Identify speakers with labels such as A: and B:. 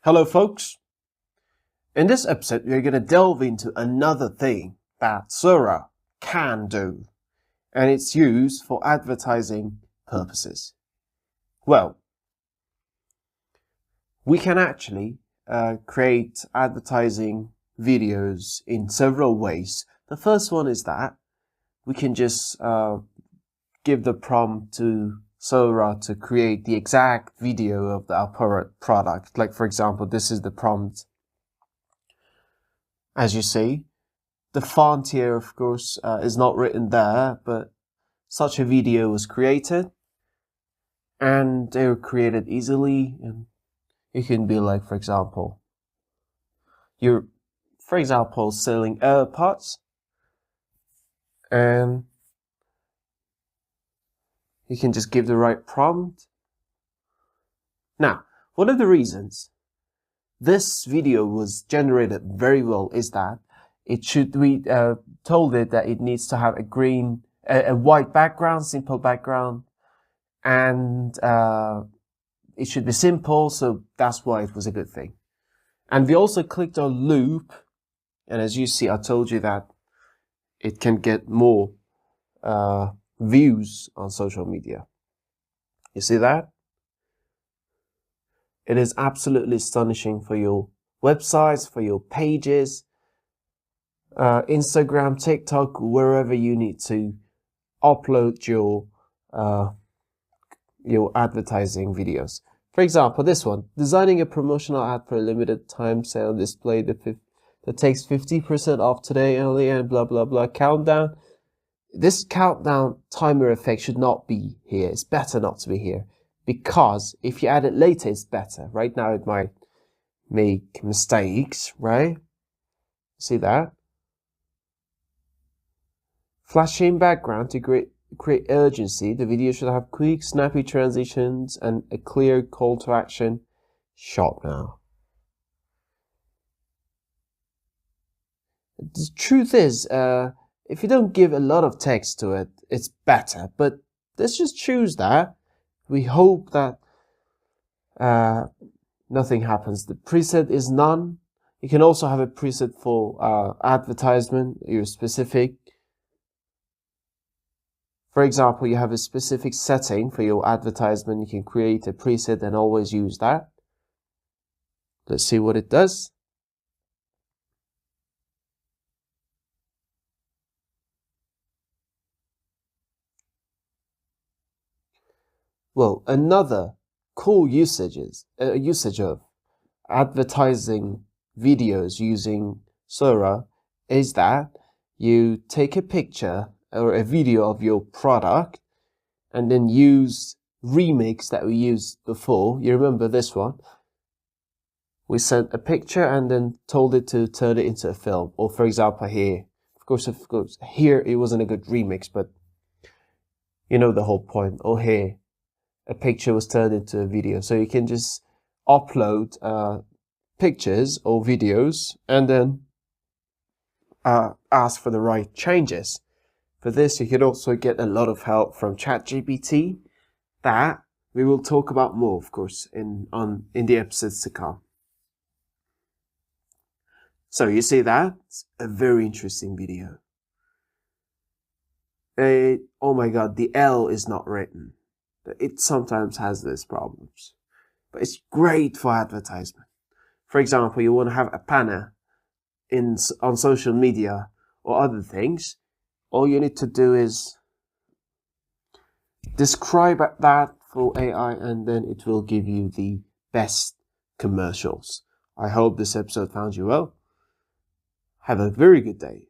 A: Hello folks, in this episode we're going to delve into another thing that Sora can do, and it's used for advertising purposes. Well, we can actually create advertising videos in several ways. The first one is that we can just give the prompt to Sora to create the exact video of our product. Like, for example, this is the prompt. As you see, the font here, of course, is not written there, but such a video was created, and they were created easily. And it can be like, for example, you're, selling AirPods, and you can just give the right prompt. Now, one of the reasons this video was generated very well is that we told it that it needs to have a white background, simple background, and it should be simple, so that's why it was a good thing. And we also clicked on loop, and as you see, I told you that it can get more views on social media. You see that? It is absolutely astonishing for your websites, for your pages, Instagram, TikTok, wherever you need to upload your advertising videos. For example, this one, designing a promotional ad for a limited time sale display that takes 50% off today only and blah, blah, blah, countdown. This countdown timer effect should not be here. It's better not to be here, because if you add it later, it's better. Right now, it might make mistakes, right? See that? Flashing background to create urgency. The video should have quick, snappy transitions and a clear call to action. Shop now. The truth is, if you don't give a lot of text to it, it's better. But let's just choose that. We hope that nothing happens. The preset is none. You can also have a preset for advertisement. You're specific. For example, you have a specific setting for your advertisement. You can create a preset and always use that. Let's see what it does. Well, another cool usage of advertising videos using Sora is that you take a picture or a video of your product and then use remix that we used before. You remember this one? We sent a picture and then told it to turn it into a film. Or for example here, of course, here it wasn't a good remix, but you know the whole point. Or here, a picture was turned into a video. So you can just upload pictures or videos and then ask for the right changes. For this, you can also get a lot of help from ChatGPT that we will talk about more, of course, in the episodes to come. So you see that? It's a very interesting video. Oh my God, the L is not written. It sometimes has these problems, but it's great for advertisement. For example, you want to have a banner on social media or other things. All you need to do is describe that for AI, and then it will give you the best commercials. I hope this episode found you well. Have a very good day.